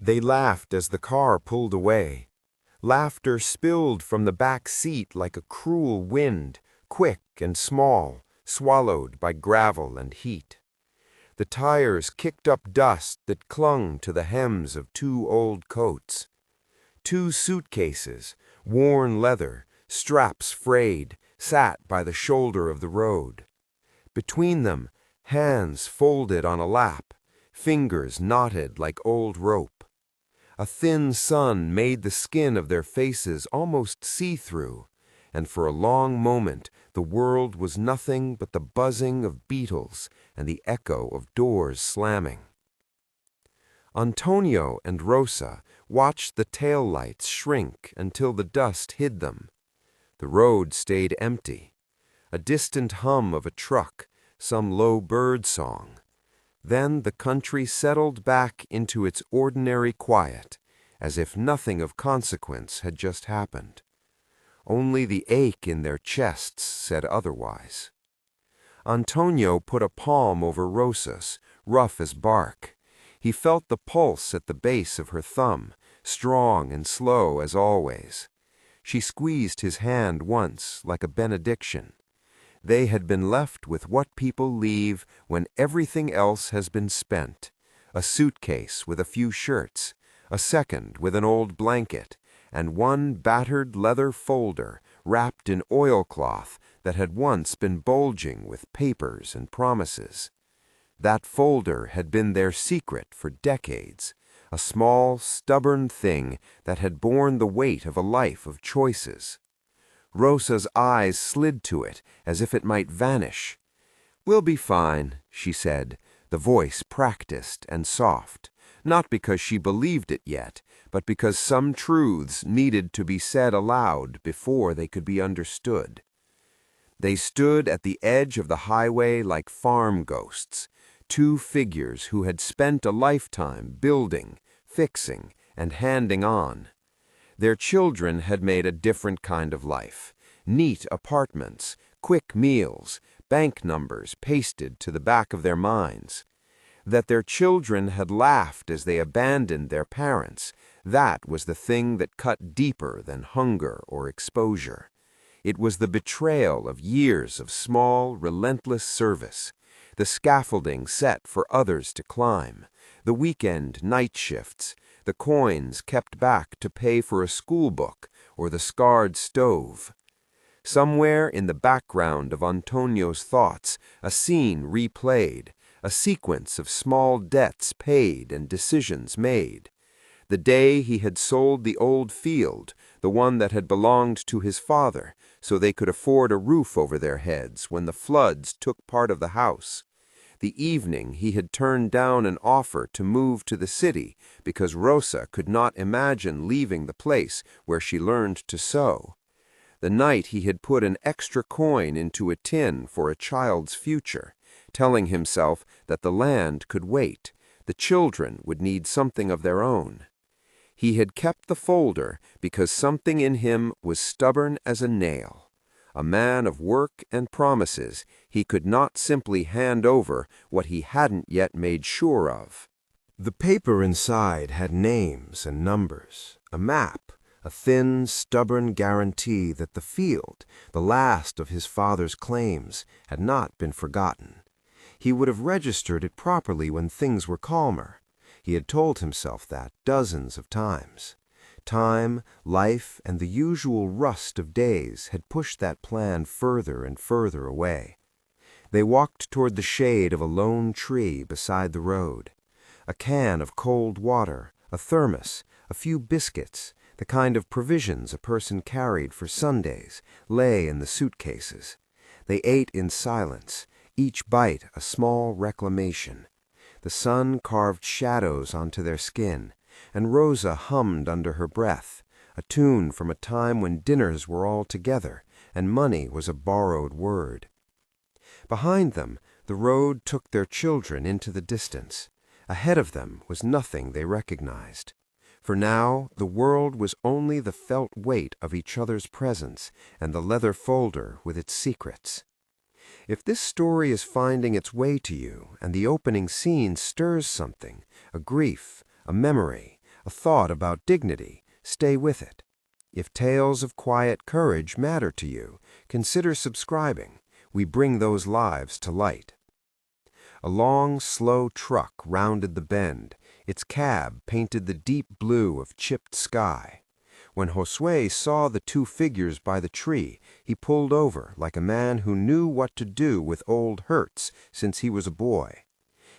They laughed as the car pulled away. Laughter spilled from the back seat like a cruel wind, quick and small, swallowed by gravel and heat. The tires kicked up dust that clung to the hems of two old coats. Two suitcases, worn leather, straps frayed, sat by the shoulder of the road. Between them, hands folded on a lap, fingers knotted like old rope. A thin sun made the skin of their faces almost see-through, and for a long moment the world was nothing but the buzzing of beetles and the echo of doors slamming. Antônio and Rosa watched the taillights shrink until the dust hid them. The road stayed empty. A distant hum of a truck, some low bird song. Then the country settled back into its ordinary quiet, as if nothing of consequence had just happened. Only the ache in their chests said otherwise. Antônio put a palm over Rosa's, rough as bark. He felt the pulse at the base of her thumb, strong and slow as always. She squeezed his hand once, like a benediction. They had been left with what people leave when everything else has been spent: a suitcase with a few shirts, a second with an old blanket, and one battered leather folder wrapped in oilcloth that had once been bulging with papers and promises. That folder had been their secret for decades, a small, stubborn thing that had borne the weight of a life of choices. Rosa's eyes slid to it as if it might vanish. "We'll be fine," she said, the voice practiced and soft, not because she believed it yet, but because some truths needed to be said aloud before they could be understood. They stood at the edge of the highway like farm ghosts, two figures who had spent a lifetime building, fixing, and handing on. Their children had made a different kind of life: neat apartments, quick meals, bank numbers pasted to the back of their minds. That their children had laughed as they abandoned their parents, that was the thing that cut deeper than hunger or exposure. It was the betrayal of years of small, relentless service, the scaffolding set for others to climb, the weekend night shifts, the coins kept back to pay for a school book or the scarred stove. Somewhere in the background of Antônio's thoughts, a scene replayed, a sequence of small debts paid and decisions made. The day he had sold the old field, the one that had belonged to his father, so they could afford a roof over their heads when the floods took part of the house. The evening he had turned down an offer to move to the city because Rosa could not imagine leaving the place where she learned to sew. The night he had put an extra coin into a tin for a child's future, telling himself that the land could wait, the children would need something of their own. He had kept the folder because something in him was stubborn as a nail. A man of work and promises, he could not simply hand over what he hadn't yet made sure of. The paper inside had names and numbers, a map, a thin, stubborn guarantee that the field, the last of his father's claims, had not been forgotten. He would have registered it properly when things were calmer. He had told himself that dozens of times. Time, life, and the usual rust of days had pushed that plan further and further away. They walked toward the shade of a lone tree beside the road. A can of cold water, a thermos, a few biscuits, the kind of provisions a person carried for Sundays, lay in the suitcases. They ate in silence, each bite a small reclamation. The sun carved shadows onto their skin, and Rosa hummed under her breath, a tune from a time when dinners were all together and money was a borrowed word. Behind them, the road took their children into the distance. Ahead of them was nothing they recognized. For now, the world was only the felt weight of each other's presence and the leather folder with its secrets. If this story is finding its way to you and the opening scene stirs something, a grief, a memory, a thought about dignity, stay with it. If tales of quiet courage matter to you, consider subscribing. We bring those lives to light. A long, slow truck rounded the bend. Its cab painted the deep blue of chipped sky. When Josue saw the two figures by the tree, he pulled over like a man who knew what to do with old hurts since he was a boy.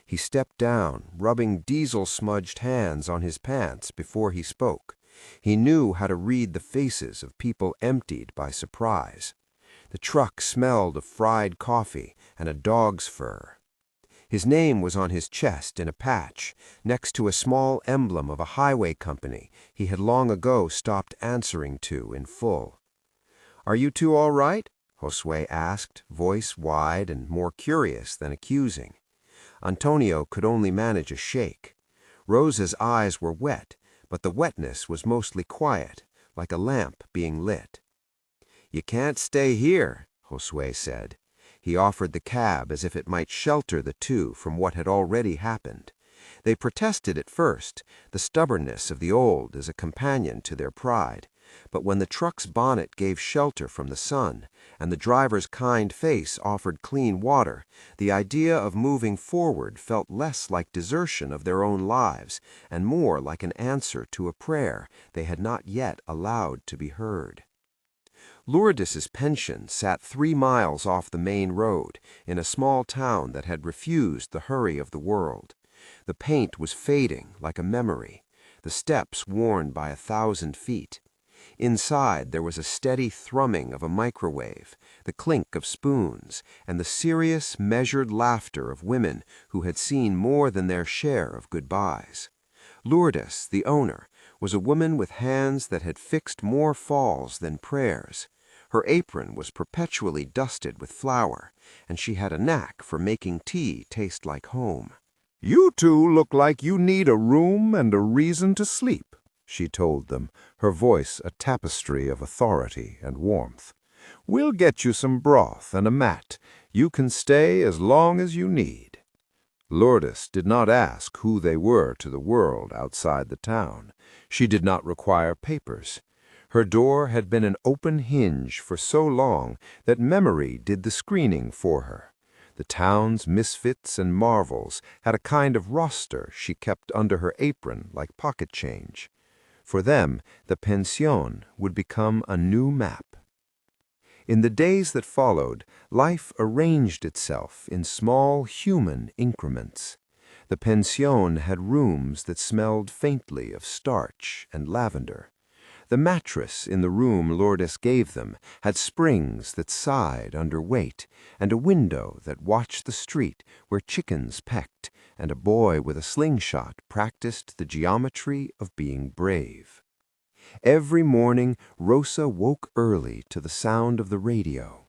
He stepped down, rubbing diesel-smudged hands on his pants before he spoke. He knew how to read the faces of people emptied by surprise. The truck smelled of fried coffee and a dog's fur. His name was on his chest in a patch, next to a small emblem of a highway company he had long ago stopped answering to in full. "Are you two all right?" Josue asked, voice wide and more curious than accusing. Antonio could only manage a shake. Rosa's eyes were wet, but the wetness was mostly quiet, like a lamp being lit. "You can't stay here," Josue said. He offered the cab as if it might shelter the two from what had already happened. They protested at first, the stubbornness of the old as a companion to their pride. But when the truck's bonnet gave shelter from the sun, and the driver's kind face offered clean water, the idea of moving forward felt less like desertion of their own lives, and more like an answer to a prayer they had not yet allowed to be heard. Lourdes's pension sat 3 miles off the main road, in a small town that had refused the hurry of the world. The paint was fading like a memory, the steps worn by 1,000 feet. Inside there was a steady thrumming of a microwave, the clink of spoons, and the serious, measured laughter of women who had seen more than their share of goodbyes. Lourdes, the owner, was a woman with hands that had fixed more falls than prayers. Her apron was perpetually dusted with flour, and she had a knack for making tea taste like home. "You two look like you need a room and a reason to sleep," she told them, her voice a tapestry of authority and warmth. "We'll get you some broth and a mat. You can stay as long as you need." Lourdes did not ask who they were to the world outside the town. She did not require papers. Her door had been an open hinge for so long that memory did the screening for her. The town's misfits and marvels had a kind of roster she kept under her apron like pocket change. For them, the pension would become a new map. In the days that followed, life arranged itself in small human increments. The pension had rooms that smelled faintly of starch and lavender. The mattress in the room Lourdes gave them had springs that sighed under weight, and a window that watched the street where chickens pecked, and a boy with a slingshot practiced the geometry of being brave. Every morning Rosa woke early to the sound of the radio.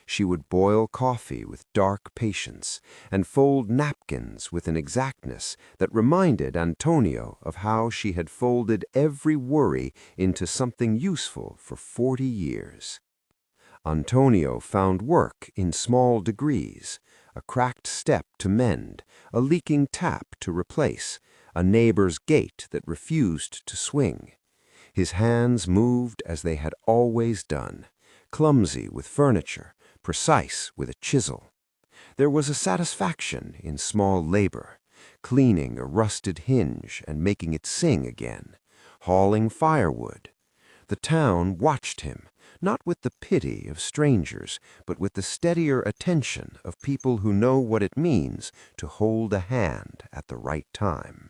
She would boil coffee with dark patience and fold napkins with an exactness that reminded Antonio of how she had folded every worry into something useful for 40 years. Antonio found work in small degrees, a cracked step to mend, a leaking tap to replace, a neighbor's gate that refused to swing. His hands moved as they had always done, clumsy with furniture, precise with a chisel. There was a satisfaction in small labor, cleaning a rusted hinge and making it sing again, hauling firewood. The town watched him, not with the pity of strangers, but with the steadier attention of people who know what it means to hold a hand at the right time.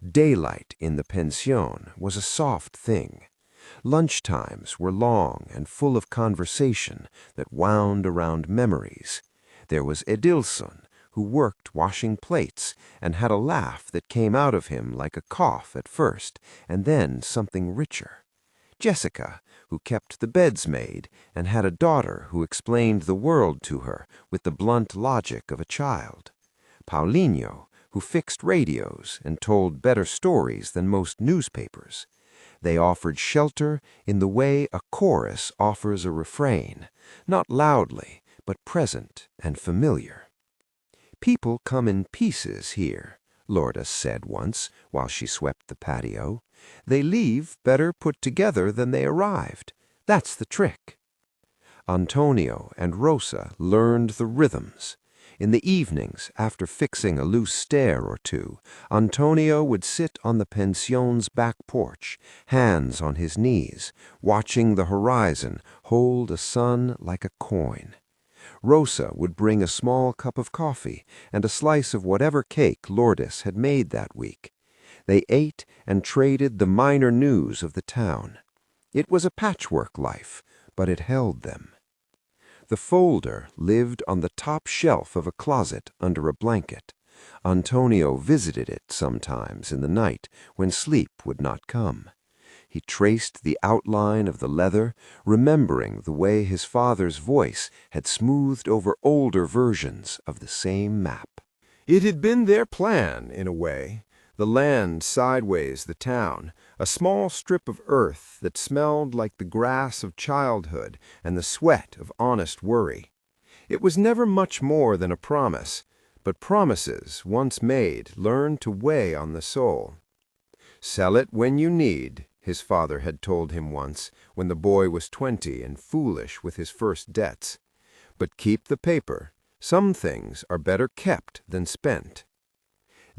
Daylight in the pension was a soft thing. Lunchtimes were long and full of conversation that wound around memories. There was Edilson, who worked washing plates and had a laugh that came out of him like a cough at first and then something richer. Jessica, who kept the beds made and had a daughter who explained the world to her with the blunt logic of a child. Paulinho, who fixed radios and told better stories than most newspapers. They offered shelter in the way a chorus offers a refrain, not loudly, but present and familiar. People come in pieces here, Lourdes said once while she swept the patio. "They leave better put together than they arrived. That's the trick." Antonio and Rosa learned the rhythms. In the evenings, after fixing a loose stair or two, Antonio would sit on the pension's back porch, hands on his knees, watching the horizon hold a sun like a coin. Rosa would bring a small cup of coffee and a slice of whatever cake Lourdes had made that week. They ate and traded the minor news of the town. It was a patchwork life, but it held them. The folder lived on the top shelf of a closet under a blanket. Antonio visited it sometimes in the night when sleep would not come. He traced the outline of the leather, remembering the way his father's voice had smoothed over older versions of the same map. It had been their plan, in a way. The land sideways the town, a small strip of earth that smelled like the grass of childhood and the sweat of honest worry. It was never much more than a promise, but promises, once made, learn to weigh on the soul. "Sell it when you need," his father had told him once, when the boy was 20 and foolish with his first debts. "But keep the paper. Some things are better kept than spent."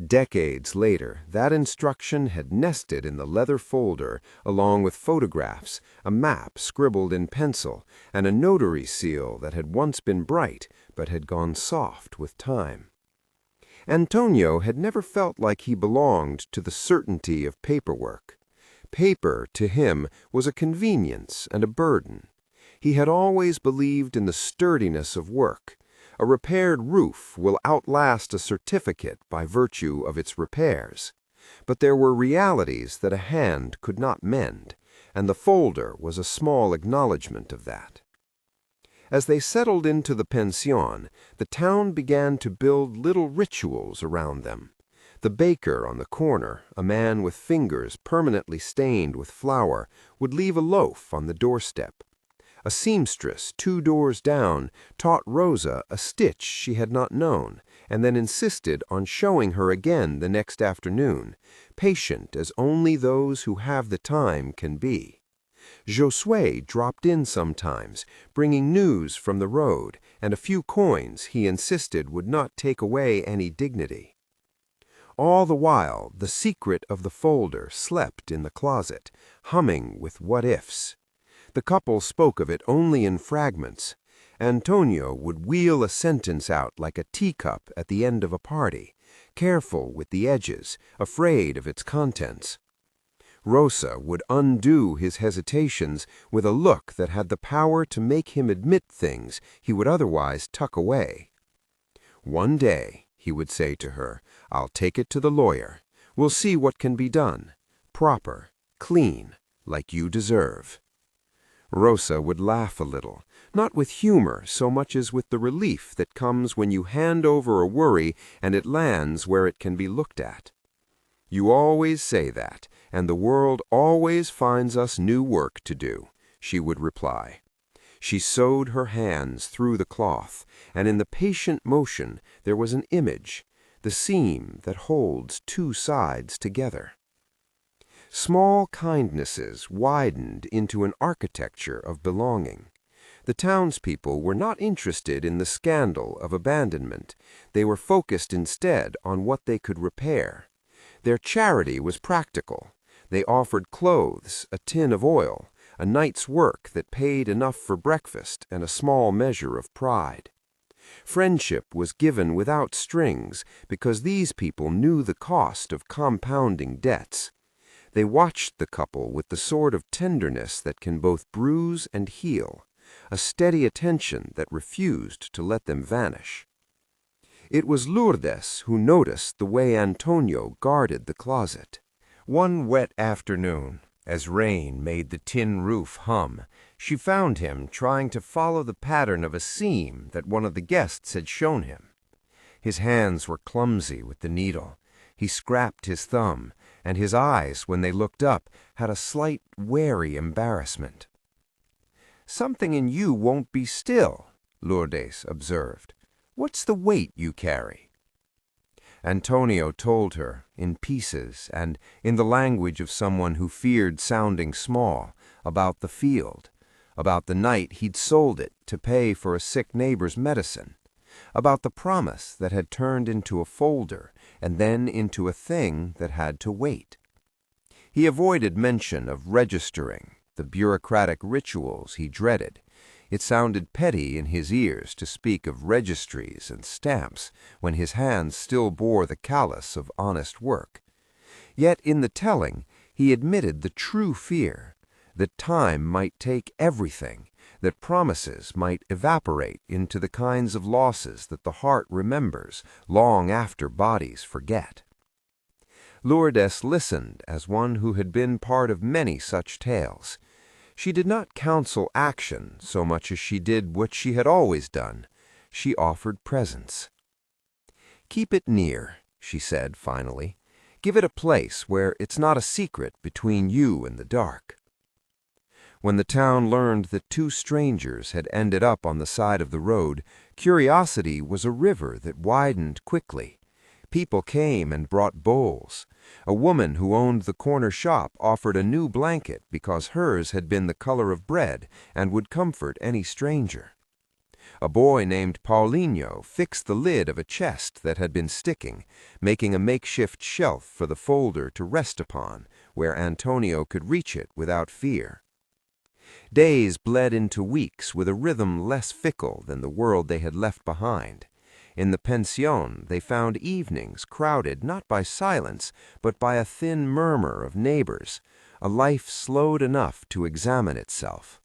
Decades later, that instruction had nested in the leather folder, along with photographs, a map scribbled in pencil, and a notary seal that had once been bright, but had gone soft with time. Antonio had never felt like he belonged to the certainty of paperwork. Paper, to him, was a convenience and a burden. He had always believed in the sturdiness of work. A repaired roof will outlast a certificate by virtue of its repairs. But there were realities that a hand could not mend, and the folder was a small acknowledgment of that. As they settled into the pension, the town began to build little rituals around them. The baker on the corner, a man with fingers permanently stained with flour, would leave a loaf on the doorstep. A seamstress 2 doors down taught Rosa a stitch she had not known, and then insisted on showing her again the next afternoon, patient as only those who have the time can be. Josue dropped in sometimes, bringing news from the road, and a few coins he insisted would not take away any dignity. All the while, the secret of the folder slept in the closet, humming with what-ifs. The couple spoke of it only in fragments. Antonio would wheel a sentence out like a teacup at the end of a party, careful with the edges, afraid of its contents. Rosa would undo his hesitations with a look that had the power to make him admit things he would otherwise tuck away. "One day," he would say to her, "I'll take it to the lawyer. We'll see what can be done. Proper, clean, like you deserve." Rosa would laugh a little, not with humor so much as with the relief that comes when you hand over a worry and it lands where it can be looked at. "You always say that, and the world always finds us new work to do," she would reply. She sewed her hands through the cloth, and in the patient motion there was an image, the seam that holds 2 sides together. Small kindnesses widened into an architecture of belonging. The townspeople were not interested in the scandal of abandonment. They were focused instead on what they could repair. Their charity was practical. They offered clothes, a tin of oil, a night's work that paid enough for breakfast, and a small measure of pride. Friendship was given without strings because these people knew the cost of compounding debts. They watched the couple with the sort of tenderness that can both bruise and heal, a steady attention that refused to let them vanish. It was Lourdes who noticed the way Antonio guarded the closet. One wet afternoon, as rain made the tin roof hum, she found him trying to follow the pattern of a seam that one of the guests had shown him. His hands were clumsy with the needle. He scraped his thumb, and his eyes, when they looked up, had a slight, wary embarrassment. "Something in you won't be still," Lourdes observed. "What's the weight you carry?" Antonio told her, in pieces and in the language of someone who feared sounding small, about the field, about the night he'd sold it to pay for a sick neighbor's medicine, about the promise that had turned into a folder and then into a thing that had to wait. He avoided mention of registering, the bureaucratic rituals he dreaded. It sounded petty in his ears to speak of registries and stamps when his hands still bore the callus of honest work. Yet in the telling, he admitted the true fear, that time might take everything, that promises might evaporate into the kinds of losses that the heart remembers long after bodies forget. Lourdes listened as one who had been part of many such tales. She did not counsel action so much as she did what she had always done. She offered presence. "Keep it near," she said finally. "Give it a place where it's not a secret between you and the dark." When the town learned that two strangers had ended up on the side of the road, curiosity was a river that widened quickly. People came and brought bowls. A woman who owned the corner shop offered a new blanket because hers had been the color of bread and would comfort any stranger. A boy named Paulinho fixed the lid of a chest that had been sticking, making a makeshift shelf for the folder to rest upon, where Antonio could reach it without fear. Days bled into weeks with a rhythm less fickle than the world they had left behind. In the pension, they found evenings crowded not by silence, but by a thin murmur of neighbors, a life slowed enough to examine itself.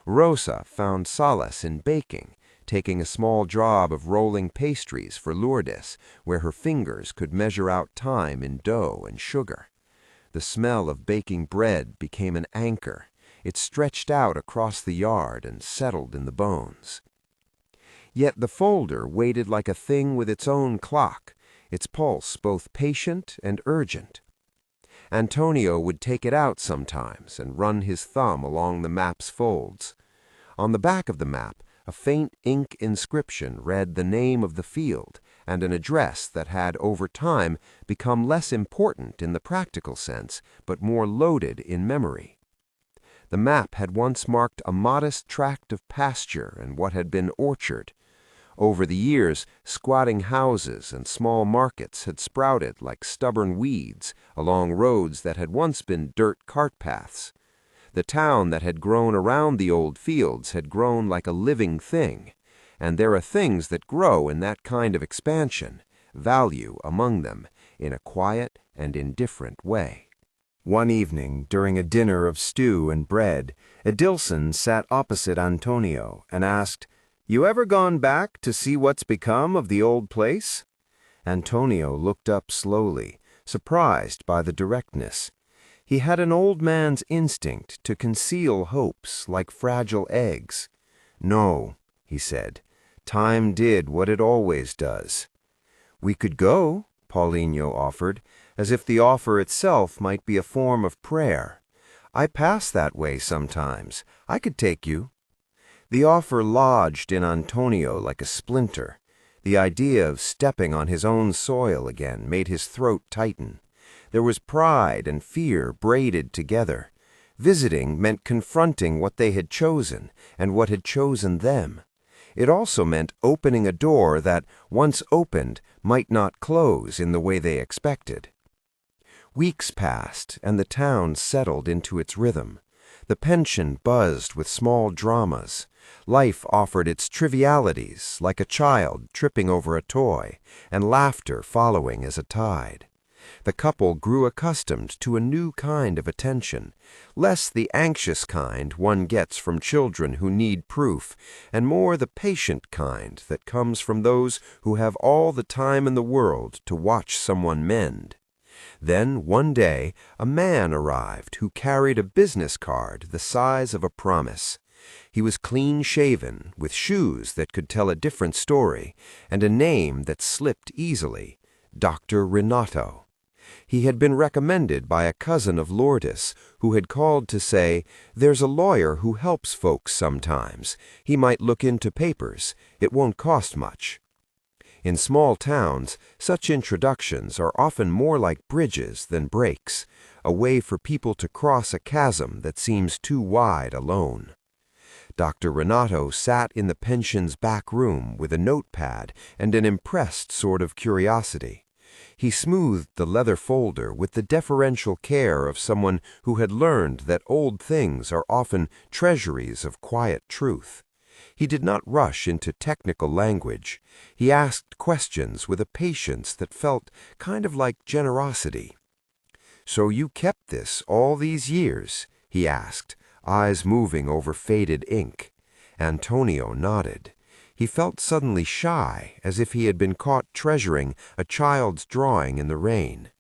Rosa found solace in baking, taking a small job of rolling pastries for Lourdes, where her fingers could measure out time in dough and sugar. The smell of baking bread became an anchor. It stretched out across the yard and settled in the bones. Yet the folder waited like a thing with its own clock, its pulse both patient and urgent. Antonio would take it out sometimes and run his thumb along the map's folds. On the back of the map, a faint ink inscription read the name of the field and an address that had over time become less important in the practical sense, but more loaded in memory. The map had once marked a modest tract of pasture and what had been orchard. Over the years, squatting houses and small markets had sprouted like stubborn weeds along roads that had once been dirt cart paths. The town that had grown around the old fields had grown like a living thing, and there are things that grow in that kind of expansion, value among them, in a quiet and indifferent way. One evening, during a dinner of stew and bread, Edilson sat opposite Antonio and asked, "You ever gone back to see what's become of the old place?" Antonio looked up slowly, surprised by the directness. He had an old man's instinct to conceal hopes like fragile eggs. "No," he said. "Time did what it always does." "We could go," Paulinho offered, as if the offer itself might be a form of prayer. "I pass that way sometimes. I could take you." The offer lodged in Antonio like a splinter. The idea of stepping on his own soil again made his throat tighten. There was pride and fear braided together. Visiting meant confronting what they had chosen and what had chosen them. It also meant opening a door that, once opened, might not close in the way they expected. Weeks passed, and the town settled into its rhythm. The pension buzzed with small dramas. Life offered its trivialities, like a child tripping over a toy, and laughter following as a tide. The couple grew accustomed to a new kind of attention, less the anxious kind one gets from children who need proof, and more the patient kind that comes from those who have all the time in the world to watch someone mend. Then, one day, a man arrived who carried a business card the size of a promise. He was clean-shaven, with shoes that could tell a different story, and a name that slipped easily, Dr. Renato. He had been recommended by a cousin of Lourdes, who had called to say, "There's a lawyer who helps folks sometimes. He might look into papers. It won't cost much." In small towns, such introductions are often more like bridges than breaks, a way for people to cross a chasm that seems too wide alone. Dr. Renato sat in the pension's back room with a notepad and an impressed sort of curiosity. He smoothed the leather folder with the deferential care of someone who had learned that old things are often treasuries of quiet truth. He did not rush into technical language. He asked questions with a patience that felt kind of like generosity. "So you kept this all these years?" he asked, eyes moving over faded ink. Antonio nodded. He felt suddenly shy, as if he had been caught treasuring a child's drawing in the rain.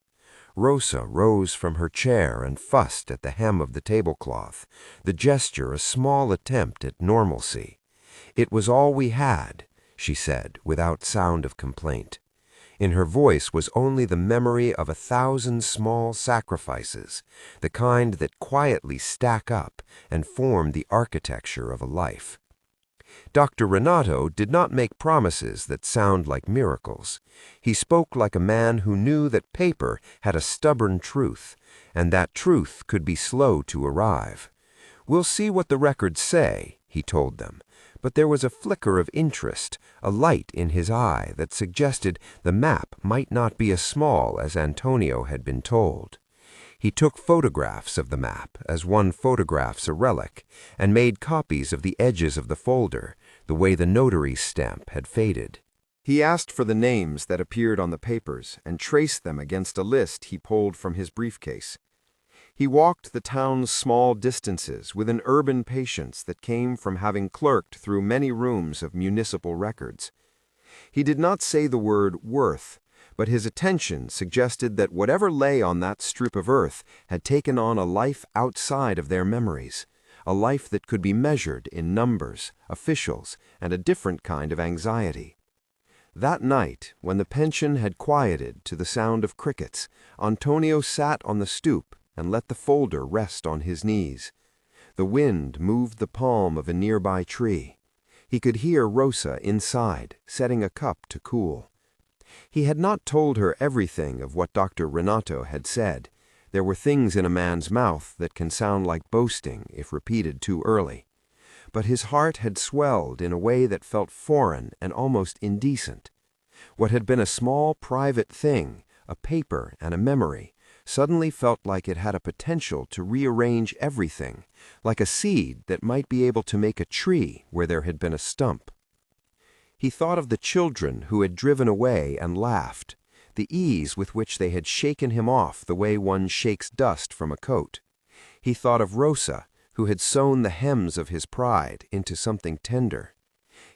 Rosa rose from her chair and fussed at the hem of the tablecloth, the gesture a small attempt at normalcy. "It was all we had," she said, without sound of complaint. In her voice was only the memory of 1,000 small sacrifices, the kind that quietly stack up and form the architecture of a life. Dr. Renato did not make promises that sound like miracles. He spoke like a man who knew that paper had a stubborn truth, and that truth could be slow to arrive. "We'll see what the records say," he told them, but there was a flicker of interest, a light in his eye that suggested the map might not be as small as Antonio had been told. He took photographs of the map, as one photographs a relic, and made copies of the edges of the folder, the way the notary's stamp had faded. He asked for the names that appeared on the papers and traced them against a list he pulled from his briefcase. He walked the town's small distances with an urban patience that came from having clerked through many rooms of municipal records. He did not say the word worth, but his attention suggested that whatever lay on that strip of earth had taken on a life outside of their memories, a life that could be measured in numbers, officials, and a different kind of anxiety. That night, when the pension had quieted to the sound of crickets, Antonio sat on the stoop and let the folder rest on his knees. The wind moved the palm of a nearby tree. He could hear Rosa inside, setting a cup to cool. He had not told her everything of what Dr. Renato had said. There were things in a man's mouth that can sound like boasting if repeated too early. But his heart had swelled in a way that felt foreign and almost indecent. What had been a small private thing, a paper and a memory, suddenly felt like it had a potential to rearrange everything, like a seed that might be able to make a tree where there had been a stump. He thought of the children who had driven away and laughed, the ease with which they had shaken him off the way one shakes dust from a coat. He thought of Rosa, who had sewn the hems of his pride into something tender.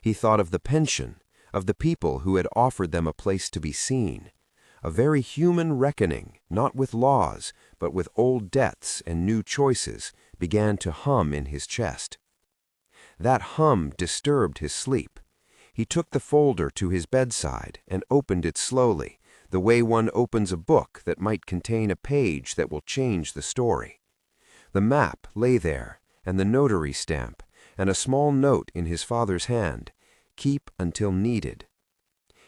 He thought of the pension, of the people who had offered them a place to be seen. A very human reckoning, not with laws, but with old debts and new choices, began to hum in his chest. That hum disturbed his sleep. He took the folder to his bedside and opened it slowly, the way one opens a book that might contain a page that will change the story. The map lay there, and the notary stamp, and a small note in his father's hand, "Keep until needed."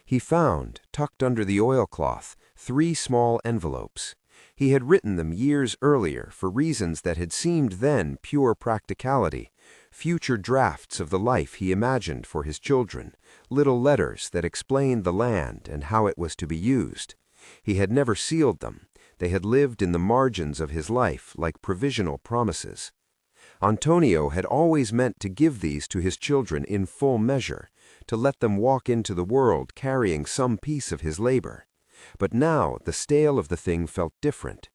He found, tucked under the oilcloth, 3 small envelopes. He had written them years earlier for reasons that had seemed then pure practicality, future drafts of the life he imagined for his children, little letters that explained the land and how it was to be used. He had never sealed them. They had lived in the margins of his life like provisional promises. Antonio had always meant to give these to his children in full measure, to let them walk into the world carrying some piece of his labor. But now the stale of the thing felt different.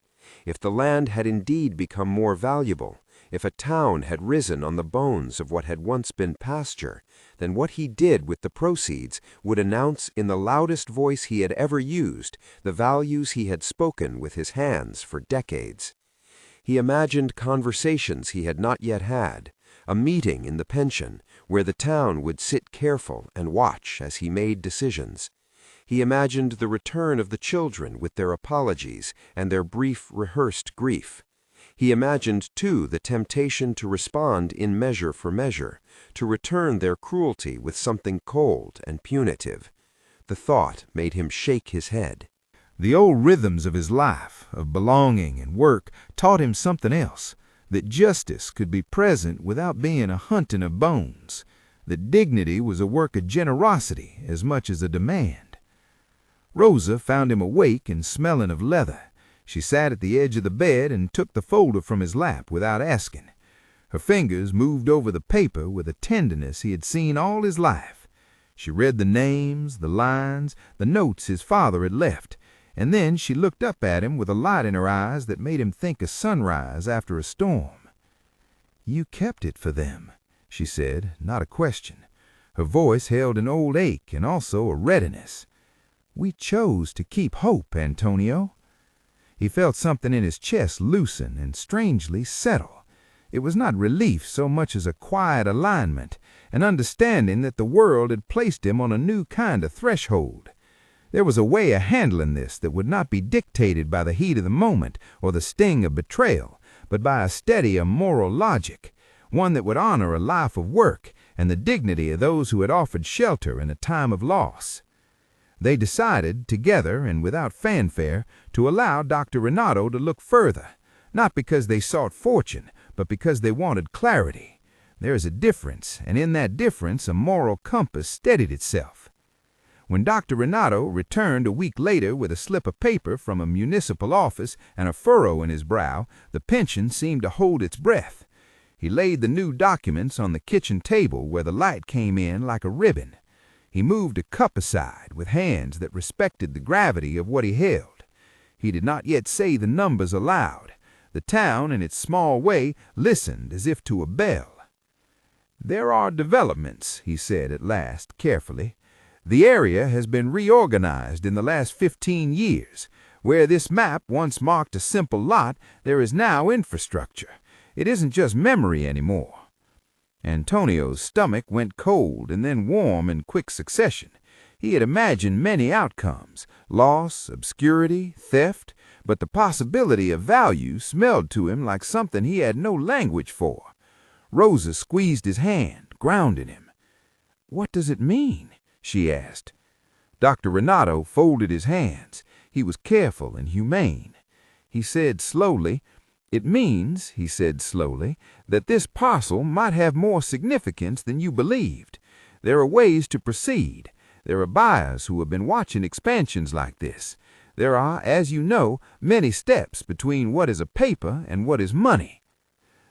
If the land had indeed become more valuable, if a town had risen on the bones of what had once been pasture, then what he did with the proceeds would announce in the loudest voice he had ever used the values he had spoken with his hands for decades. He imagined conversations he had not yet had, a meeting in the pension where the town would sit careful and watch as he made decisions. He imagined the return of the children with their apologies and their brief rehearsed grief. He imagined, too, the temptation to respond in measure for measure, to return their cruelty with something cold and punitive. The thought made him shake his head. The old rhythms of his life, of belonging and work, taught him something else, that justice could be present without being a hunting of bones, that dignity was a work of generosity as much as a demand. Rosa found him awake and smelling of leather. She sat at the edge of the bed and took the folder from his lap without asking. Her fingers moved over the paper with a tenderness he had seen all his life. She read the names, the lines, the notes his father had left, and then she looked up at him with a light in her eyes that made him think of sunrise after a storm. "You kept it for them," she said, not a question. Her voice held an old ache and also a readiness. "We chose to keep hope, Antonio." He felt something in his chest loosen and strangely settle. It was not relief so much as a quiet alignment, an understanding that the world had placed him on a new kind of threshold. There was a way of handling this that would not be dictated by the heat of the moment or the sting of betrayal, but by a steadier moral logic, one that would honor a life of work and the dignity of those who had offered shelter in a time of loss. They decided, together and without fanfare, to allow Dr. Renato to look further, not because they sought fortune, but because they wanted clarity. There is a difference, and in that difference a moral compass steadied itself. When Dr. Renato returned a week later with a slip of paper from a municipal office and a furrow in his brow, the pension seemed to hold its breath. He laid the new documents on the kitchen table where the light came in like a ribbon. He moved a cup aside with hands that respected the gravity of what he held. He did not yet say the numbers aloud. The town, in its small way, listened as if to a bell. "There are developments," he said at last, carefully. "The area has been reorganized in the last 15 years. Where this map once marked a simple lot, there is now infrastructure. It isn't just memory anymore." Antonio's stomach went cold and then warm in quick succession. He had imagined many outcomes, loss, obscurity, theft, but the possibility of value smelled to him like something he had no language for. Rosa squeezed his hand, grounding him. "What does it mean?" she asked. Dr. Renato folded his hands. He was careful and humane. He said slowly, "It means," he said slowly, "that this parcel might have more significance than you believed. There are ways to proceed. There are buyers who have been watching expansions like this. There are, as you know, many steps between what is a paper and what is money."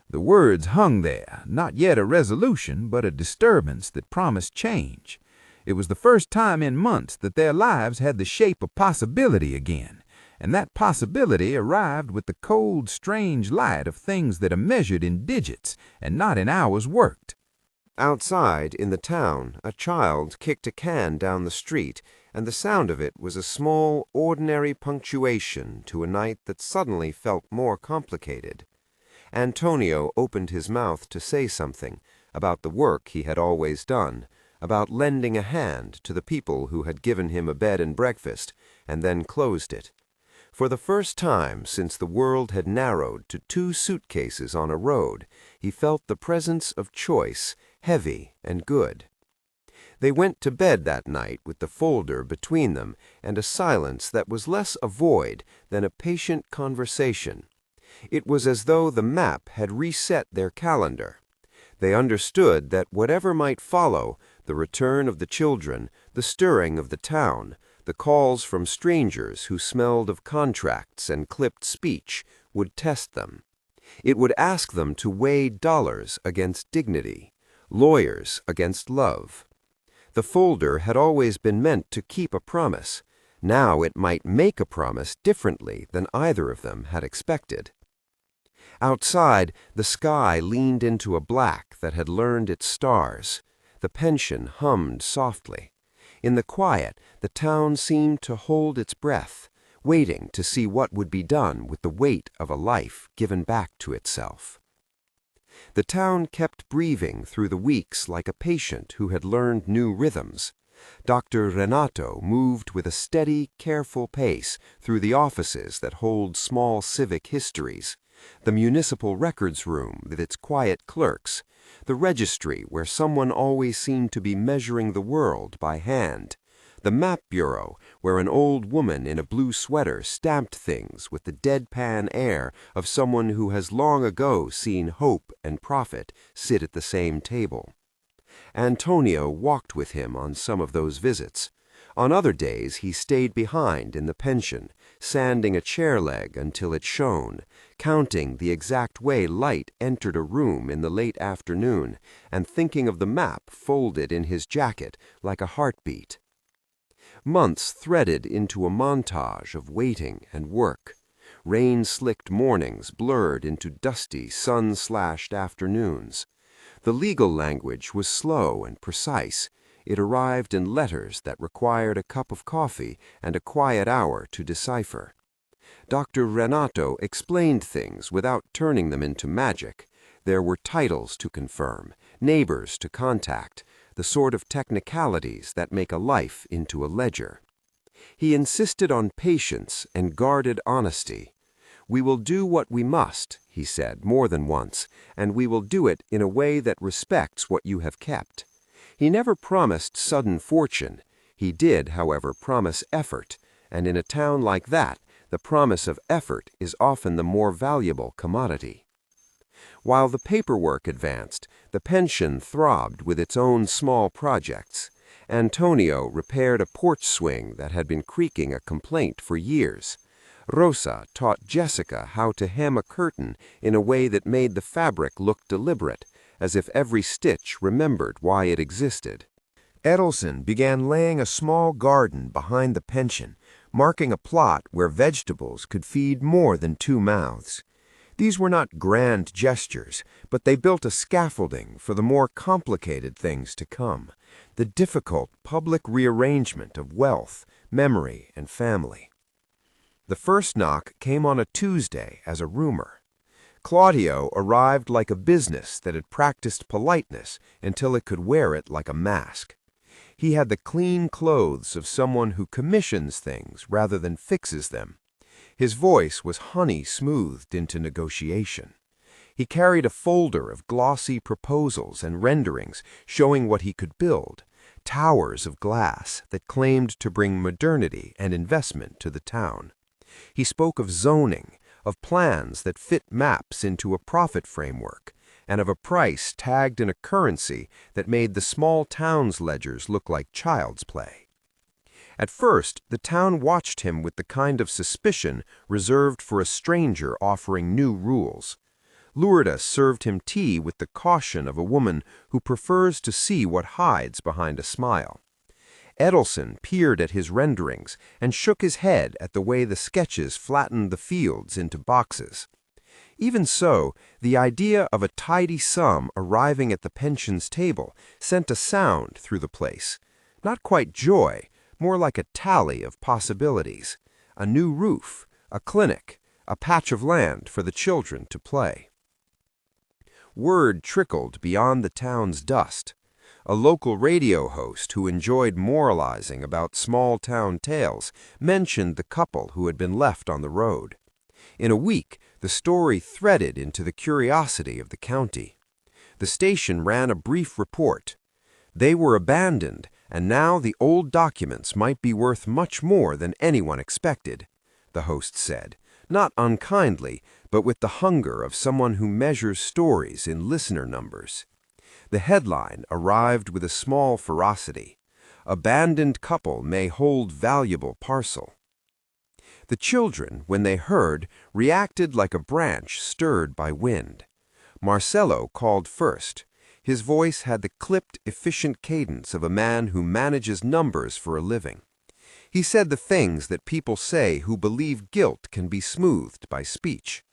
The words hung there, not yet a resolution, but a disturbance that promised change. It was the first time in months that their lives had the shape of possibility again, and that possibility arrived with the cold, strange light of things that are measured in digits and not in hours worked. Outside, in the town, a child kicked a can down the street, and the sound of it was a small, ordinary punctuation to a night that suddenly felt more complicated. Antonio opened his mouth to say something about the work he had always done, about lending a hand to the people who had given him a bed and breakfast, and then closed it. For the first time since the world had narrowed to 2 suitcases on a road, he felt the presence of choice, heavy and good. They went to bed that night with the folder between them and a silence that was less a void than a patient conversation. It was as though the map had reset their calendar. They understood that whatever might follow, the return of the children, the stirring of the town, the calls from strangers who smelled of contracts and clipped speech, would test them. It would ask them to weigh dollars against dignity, lawyers against love. The folder had always been meant to keep a promise. Now it might make a promise differently than either of them had expected. Outside, the sky leaned into a black that had learned its stars. The pension hummed softly. In the quiet, the town seemed to hold its breath, waiting to see what would be done with the weight of a life given back to itself. The town kept breathing through the weeks like a patient who had learned new rhythms. Dr. Renato moved with a steady, careful pace through the offices that hold small civic histories, the municipal records room with its quiet clerks, the registry where someone always seemed to be measuring the world by hand, The map bureau, where an old woman in a blue sweater stamped things with the deadpan air of someone who has long ago seen hope and profit sit at the same table. Antonio walked with him on some of those visits. On other days he stayed behind in the pension, sanding a chair leg until it shone, counting the exact way light entered a room in the late afternoon, and thinking of the map folded in his jacket like a heartbeat. Months threaded into a montage of waiting and work. Rain-slicked mornings blurred into dusty, sun-slashed afternoons. The legal language was slow and precise. It arrived in letters that required a cup of coffee and a quiet hour to decipher. Dr. Renato explained things without turning them into magic. There were titles to confirm, neighbors to contact, the sort of technicalities that make a life into a ledger. He insisted on patience and guarded honesty. "We will do what we must," he said more than once, "and we will do it in a way that respects what you have kept." He never promised sudden fortune. He did, however, promise effort, and in a town like that, the promise of effort is often the more valuable commodity. While the paperwork advanced, the pension throbbed with its own small projects. Antonio repaired a porch swing that had been creaking a complaint for years. Rosa taught Jessica how to hem a curtain in a way that made the fabric look deliberate, as if every stitch remembered why it existed. Edelson began laying a small garden behind the pension, marking a plot where vegetables could feed more than 2 mouths. These were not grand gestures, but they built a scaffolding for the more complicated things to come, the difficult public rearrangement of wealth, memory, and family. The first knock came on a Tuesday as a rumor. Claudio arrived like a business that had practiced politeness until it could wear it like a mask. He had the clean clothes of someone who commissions things rather than fixes them. His voice was honey-smoothed into negotiation. He carried a folder of glossy proposals and renderings showing what he could build, towers of glass that claimed to bring modernity and investment to the town. He spoke of zoning, of plans that fit maps into a profit framework, and of a price tagged in a currency that made the small town's ledgers look like child's play. At first, the town watched him with the kind of suspicion reserved for a stranger offering new rules. Lourdes served him tea with the caution of a woman who prefers to see what hides behind a smile. Edelson peered at his renderings and shook his head at the way the sketches flattened the fields into boxes. Even so, the idea of a tidy sum arriving at the pension's table sent a sound through the place. Not quite joy, more like a tally of possibilities. A new roof, a clinic, a patch of land for the children to play. Word trickled beyond the town's dust. A local radio host who enjoyed moralizing about small-town tales mentioned the couple who had been left on the road. In a week, the story threaded into the curiosity of the county. The station ran a brief report. They were abandoned, and now the old documents might be worth much more than anyone expected, the host said, not unkindly, but with the hunger of someone who measures stories in listener numbers. The headline arrived with a small ferocity. Abandoned couple may hold valuable parcel. The children, when they heard, reacted like a branch stirred by wind. Marcelo called first. His voice had the clipped, efficient cadence of a man who manages numbers for a living. He said the things that people say who believe guilt can be smoothed by speech.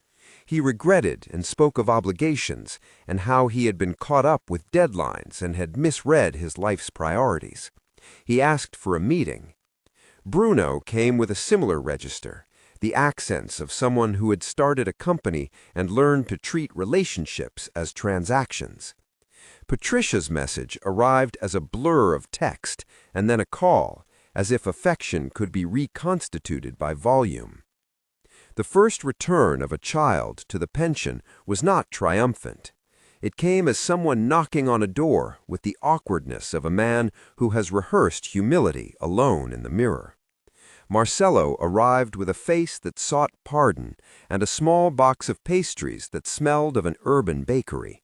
He regretted and spoke of obligations and how he had been caught up with deadlines and had misread his life's priorities. He asked for a meeting. Bruno came with a similar register, the accents of someone who had started a company and learned to treat relationships as transactions. Patricia's message arrived as a blur of text and then a call, as if affection could be reconstituted by volume. The first return of a child to the pension was not triumphant. It came as someone knocking on a door with the awkwardness of a man who has rehearsed humility alone in the mirror. Marcello arrived with a face that sought pardon and a small box of pastries that smelled of an urban bakery.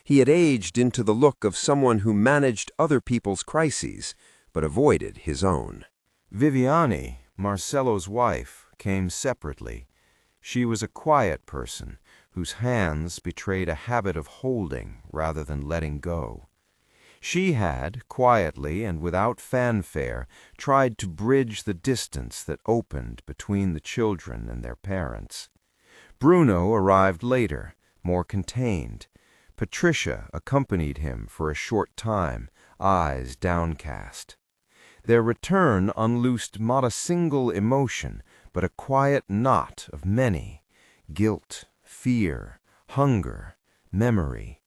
He had aged into the look of someone who managed other people's crises, but avoided his own. Viviani, Marcello's wife, came separately. She was a quiet person, whose hands betrayed a habit of holding rather than letting go. She had, quietly and without fanfare, tried to bridge the distance that opened between the children and their parents. Bruno arrived later, more contained. Patricia accompanied him for a short time, eyes downcast. Their return unloosed not a single emotion, but a quiet knot of many: guilt, fear, hunger, memory.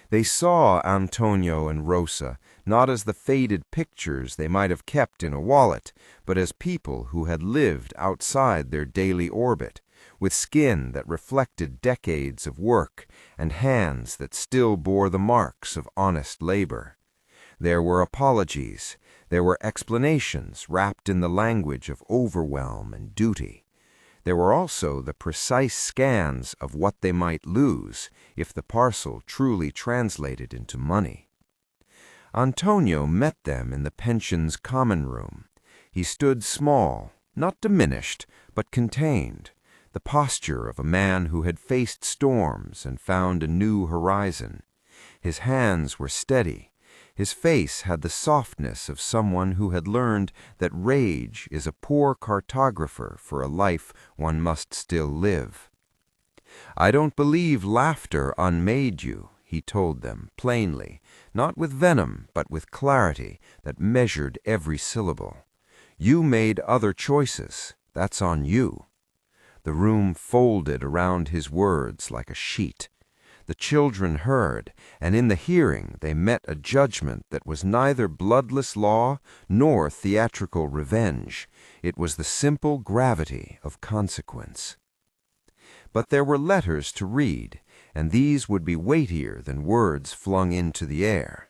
They saw Antônio and Rosa not as the faded pictures they might have kept in a wallet, but as people who had lived outside their daily orbit, with skin that reflected decades of work and hands that still bore the marks of honest labor. There were apologies, there were explanations wrapped in the language of overwhelm and duty. There were also the precise scans of what they might lose if the parcel truly translated into money. Antônio met them in the pension's common room. He stood small, not diminished, but contained, the posture of a man who had faced storms and found a new horizon. His hands were steady. His face had the softness of someone who had learned that rage is a poor cartographer for a life one must still live. "I don't believe laughter unmade you," he told them plainly, not with venom, but with clarity that measured every syllable. "You made other choices. That's on you." The room folded around his words like a sheet. The children heard, and in the hearing they met a judgment that was neither bloodless law nor theatrical revenge. It was the simple gravity of consequence. But there were letters to read, and these would be weightier than words flung into the air.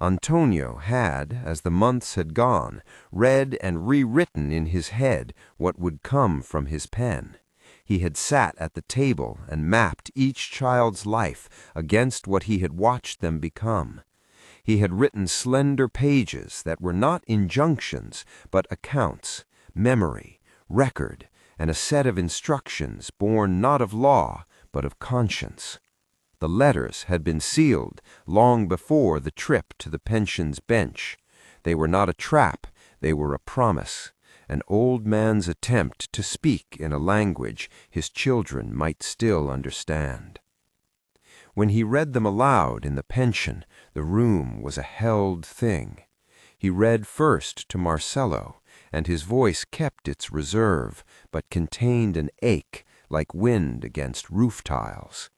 Antônio had, as the months had gone, read and rewritten in his head what would come from his pen. He had sat at the table and mapped each child's life against what he had watched them become. He had written slender pages that were not injunctions, but accounts, memory, record, and a set of instructions born not of law, but of conscience. The letters had been sealed long before the trip to the pension's bench. They were not a trap, they were a promise. An old man's attempt to speak in a language his children might still understand. When he read them aloud in the pension, the room was a held thing. He read first to Marcello, and his voice kept its reserve, but contained an ache like wind against roof tiles.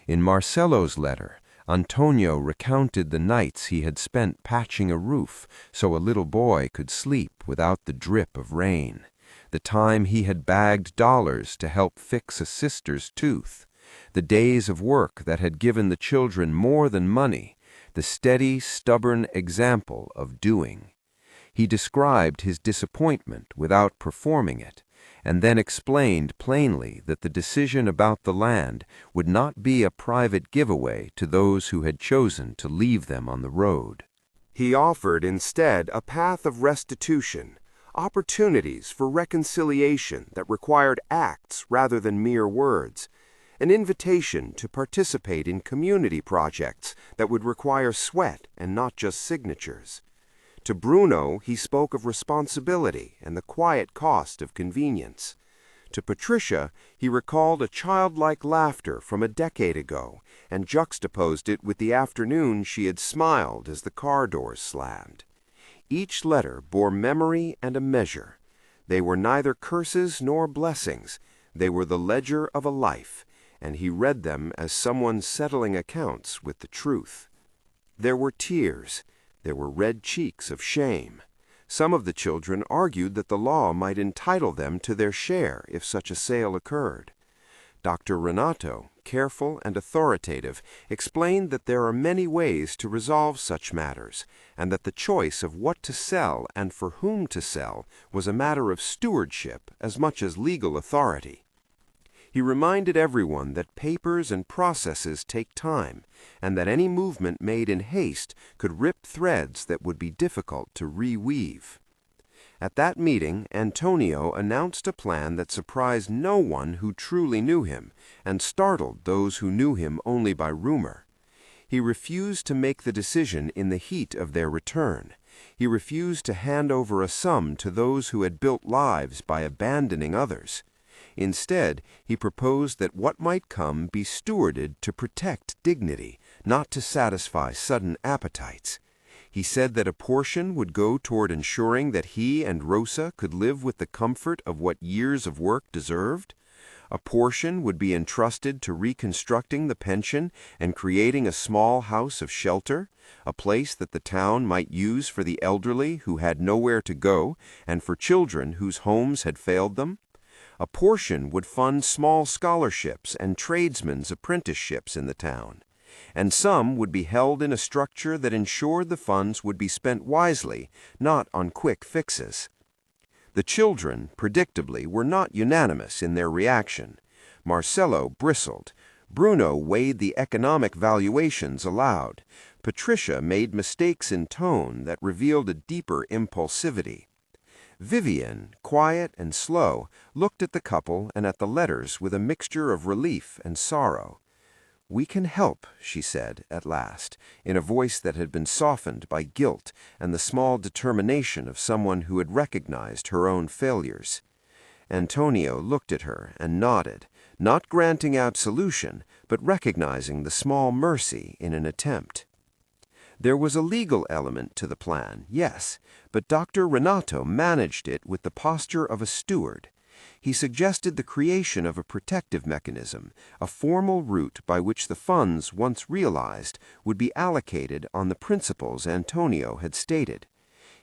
In Marcello's letter, Antônio recounted the nights he had spent patching a roof so a little boy could sleep without the drip of rain, the time he had bagged dollars to help fix a sister's tooth, the days of work that had given the children more than money, the steady, stubborn example of doing. He described his disappointment without performing it, and then explained plainly that the decision about the land would not be a private giveaway to those who had chosen to leave them on the road. He offered instead a path of restitution, opportunities for reconciliation that required acts rather than mere words, an invitation to participate in community projects that would require sweat and not just signatures. To Bruno, he spoke of responsibility and the quiet cost of convenience. To Patricia, he recalled a childlike laughter from a decade ago and juxtaposed it with the afternoon she had smiled as the car doors slammed. Each letter bore memory and a measure. They were neither curses nor blessings. They were the ledger of a life, and he read them as someone settling accounts with the truth. There were tears. There were red cheeks of shame. Some of the children argued that the law might entitle them to their share if such a sale occurred. Dr. Renato, careful and authoritative, explained that there are many ways to resolve such matters, and that the choice of what to sell and for whom to sell was a matter of stewardship as much as legal authority. He reminded everyone that papers and processes take time, and that any movement made in haste could rip threads that would be difficult to reweave. At that meeting, Antonio announced a plan that surprised no one who truly knew him, and startled those who knew him only by rumor. He refused to make the decision in the heat of their return. He refused to hand over a sum to those who had built lives by abandoning others. Instead, he proposed that what might come be stewarded to protect dignity, not to satisfy sudden appetites. He said that a portion would go toward ensuring that he and Rosa could live with the comfort of what years of work deserved. A portion would be entrusted to reconstructing the pension and creating a small house of shelter, a place that the town might use for the elderly who had nowhere to go and for children whose homes had failed them. A portion would fund small scholarships and tradesmen's apprenticeships in the town, and some would be held in a structure that ensured the funds would be spent wisely, not on quick fixes. The children, predictably, were not unanimous in their reaction. Marcello bristled. Bruno weighed the economic valuations aloud. Patricia made mistakes in tone that revealed a deeper impulsivity. Vivian, quiet and slow, looked at the couple and at the letters with a mixture of relief and sorrow. "We can help," she said at last, in a voice that had been softened by guilt and the small determination of someone who had recognized her own failures. Antonio looked at her and nodded, not granting absolution, but recognizing the small mercy in an attempt. There was a legal element to the plan, yes, but Dr. Renato managed it with the posture of a steward. He suggested the creation of a protective mechanism, a formal route by which the funds, once realized, would be allocated on the principles Antonio had stated.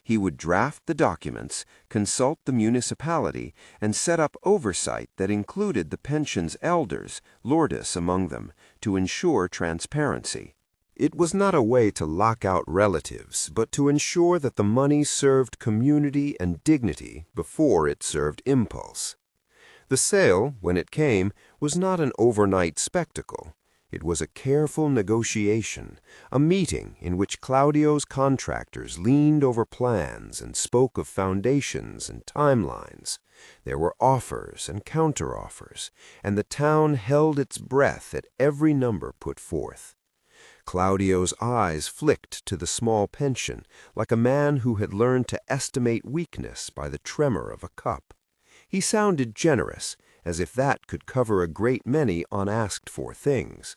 He would draft the documents, consult the municipality, and set up oversight that included the pension's elders, Lourdes among them, to ensure transparency. It was not a way to lock out relatives, but to ensure that the money served community and dignity before it served impulse. The sale, when it came, was not an overnight spectacle. It was a careful negotiation, a meeting in which Claudio's contractors leaned over plans and spoke of foundations and timelines. There were offers and counteroffers, and the town held its breath at every number put forth. Claudio's eyes flicked to the small pension, like a man who had learned to estimate weakness by the tremor of a cup. He sounded generous, as if that could cover a great many unasked-for things.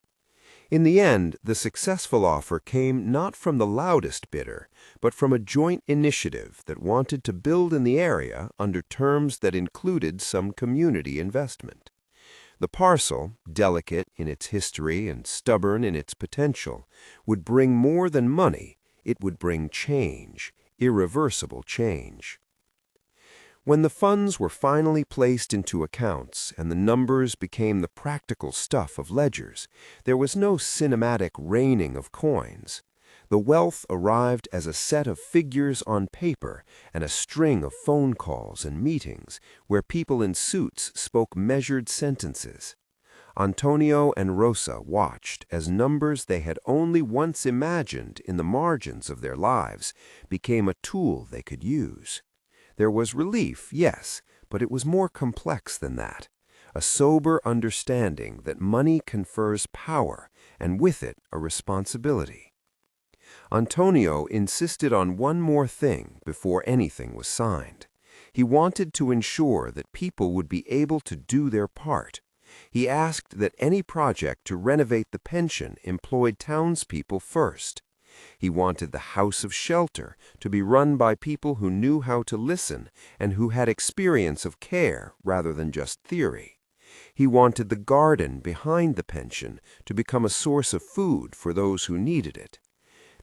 In the end, the successful offer came not from the loudest bidder, but from a joint initiative that wanted to build in the area under terms that included some community investment. The parcel, delicate in its history and stubborn in its potential, would bring more than money. It would bring change, irreversible change. When the funds were finally placed into accounts and the numbers became the practical stuff of ledgers, there was no cinematic raining of coins. The wealth arrived as a set of figures on paper and a string of phone calls and meetings where people in suits spoke measured sentences. Antonio and Rosa watched as numbers they had only once imagined in the margins of their lives became a tool they could use. There was relief, yes, but it was more complex than that. A sober understanding that money confers power, and with it a responsibility. Antonio insisted on one more thing before anything was signed. He wanted to ensure that people would be able to do their part. He asked that any project to renovate the pension employed townspeople first. He wanted the house of shelter to be run by people who knew how to listen and who had experience of care rather than just theory. He wanted the garden behind the pension to become a source of food for those who needed it.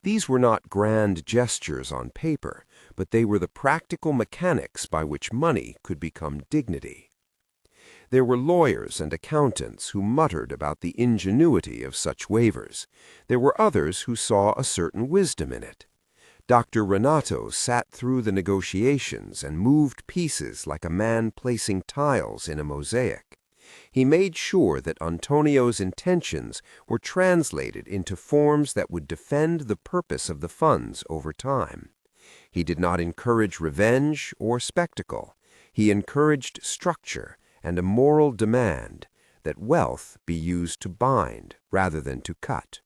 These were not grand gestures on paper, but they were the practical mechanics by which money could become dignity. There were lawyers and accountants who muttered about the ingenuity of such waivers. There were others who saw a certain wisdom in it. Dr. Renato sat through the negotiations and moved pieces like a man placing tiles in a mosaic. He made sure that Antonio's intentions were translated into forms that would defend the purpose of the funds over time. He did not encourage revenge or spectacle. He encouraged structure and a moral demand that wealth be used to bind rather than to cut.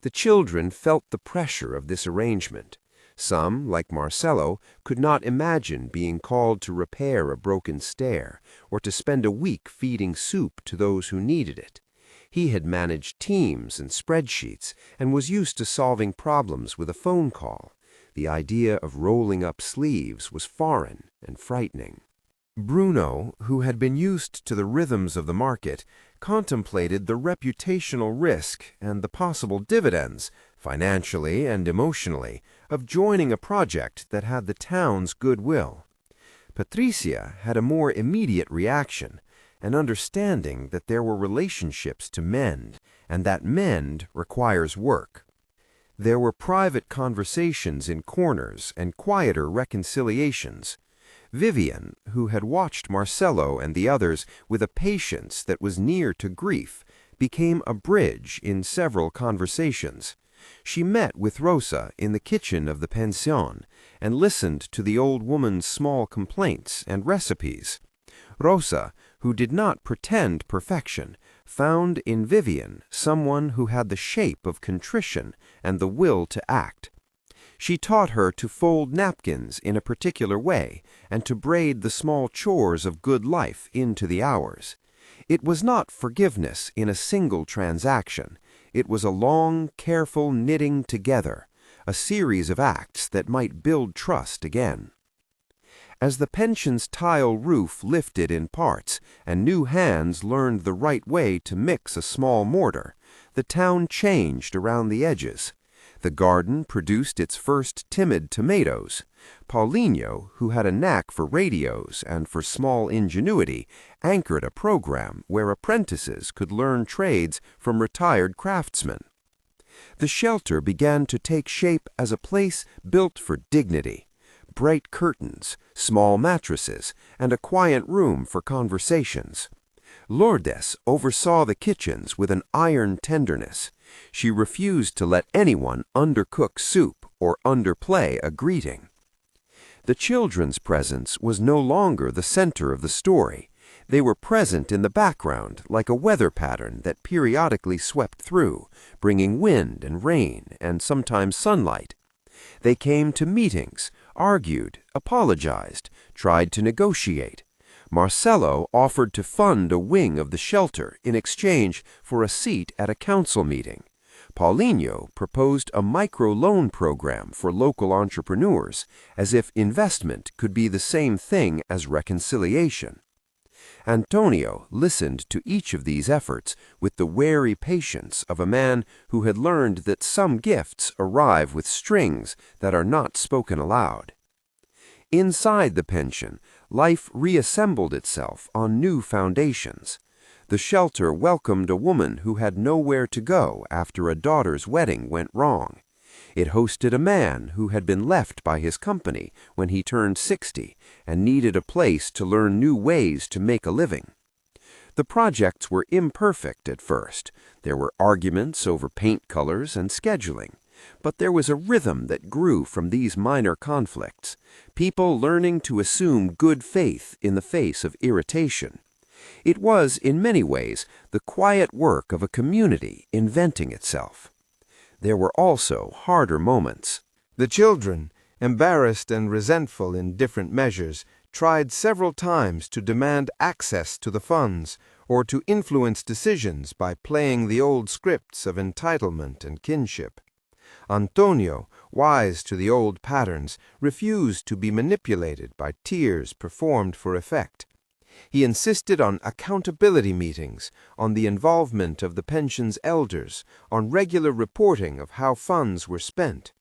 The children felt the pressure of this arrangement. Some, like Marcello, could not imagine being called to repair a broken stair or to spend a week feeding soup to those who needed it. He had managed teams and spreadsheets and was used to solving problems with a phone call. The idea of rolling up sleeves was foreign and frightening. Bruno, who had been used to the rhythms of the market, contemplated the reputational risk and the possible dividends, financially and emotionally, of joining a project that had the town's goodwill. Patricia had a more immediate reaction, an understanding that there were relationships to mend, and that mend requires work. There were private conversations in corners and quieter reconciliations. Vivian, who had watched Marcello and the others with a patience that was near to grief, became a bridge in several conversations. She met with Rosa in the kitchen of the pension and listened to the old woman's small complaints and recipes. Rosa, who did not pretend perfection, found in Vivian someone who had the shape of contrition and the will to act. She taught her to fold napkins in a particular way and to braid the small chores of good life into the hours. It was not forgiveness in a single transaction. It was a long, careful knitting together, a series of acts that might build trust again. As the pension's tile roof lifted in parts and new hands learned the right way to mix a small mortar, the town changed around the edges. The garden produced its first timid tomatoes. Paulinho, who had a knack for radios and for small ingenuity, anchored a program where apprentices could learn trades from retired craftsmen. The shelter began to take shape as a place built for dignity. Bright curtains, small mattresses, and a quiet room for conversations. Lourdes oversaw the kitchens with an iron tenderness. She refused to let anyone undercook soup or underplay a greeting. The children's presence was no longer the center of the story. They were present in the background like a weather pattern that periodically swept through, bringing wind and rain and sometimes sunlight. They came to meetings, argued, apologized, tried to negotiate. Marcello offered to fund a wing of the shelter in exchange for a seat at a council meeting. Paulinho proposed a micro-loan program for local entrepreneurs, as if investment could be the same thing as reconciliation. Antonio listened to each of these efforts with the wary patience of a man who had learned that some gifts arrive with strings that are not spoken aloud. Inside the pension, life reassembled itself on new foundations. The shelter welcomed a woman who had nowhere to go after a daughter's wedding went wrong. It hosted a man who had been left by his company when he turned 60 and needed a place to learn new ways to make a living. The projects were imperfect at first. There were arguments over paint colors and scheduling. But there was a rhythm that grew from these minor conflicts, people learning to assume good faith in the face of irritation. It was, in many ways, the quiet work of a community inventing itself. There were also harder moments. The children, embarrassed and resentful in different measures, tried several times to demand access to the funds or to influence decisions by playing the old scripts of entitlement and kinship. Antonio, wise to the old patterns, refused to be manipulated by tears performed for effect. He insisted on accountability meetings, on the involvement of the pension's elders, on regular reporting of how funds were spent.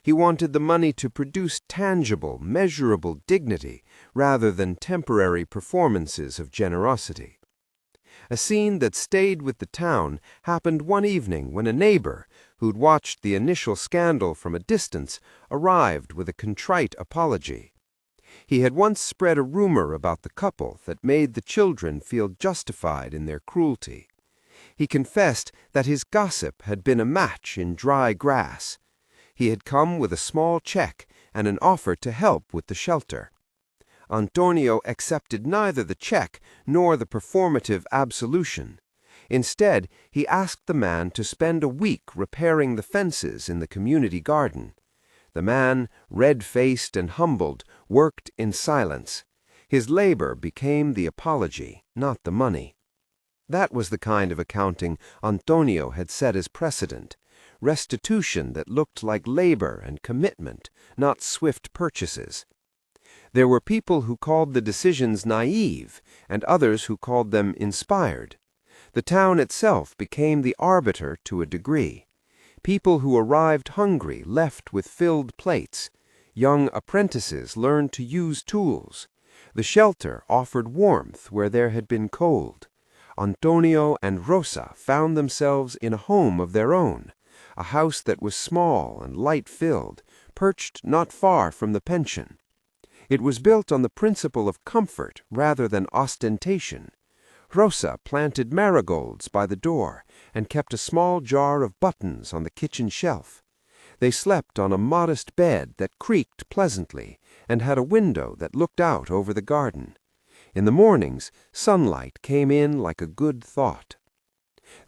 He wanted the money to produce tangible, measurable dignity rather than temporary performances of generosity. A scene that stayed with the town happened one evening when a neighbor, who'd watched the initial scandal from a distance, arrived with a contrite apology. He had once spread a rumor about the couple that made the children feel justified in their cruelty. He confessed that his gossip had been a match in dry grass. He had come with a small check and an offer to help with the shelter. Antonio accepted neither the check nor the performative absolution. Instead, he asked the man to spend a week repairing the fences in the community garden. The man, red-faced and humbled, worked in silence. His labor became the apology, not the money. That was the kind of accounting Antonio had set as precedent, restitution that looked like labor and commitment, not swift purchases. There were people who called the decisions naive, and others who called them inspired. The town itself became the arbiter to a degree. People who arrived hungry left with filled plates. Young apprentices learned to use tools. The shelter offered warmth where there had been cold. Antônio and Rosa found themselves in a home of their own, a house that was small and light-filled, perched not far from the pension. It was built on the principle of comfort rather than ostentation. Rosa planted marigolds by the door and kept a small jar of buttons on the kitchen shelf. They slept on a modest bed that creaked pleasantly and had a window that looked out over the garden. In the mornings, sunlight came in like a good thought.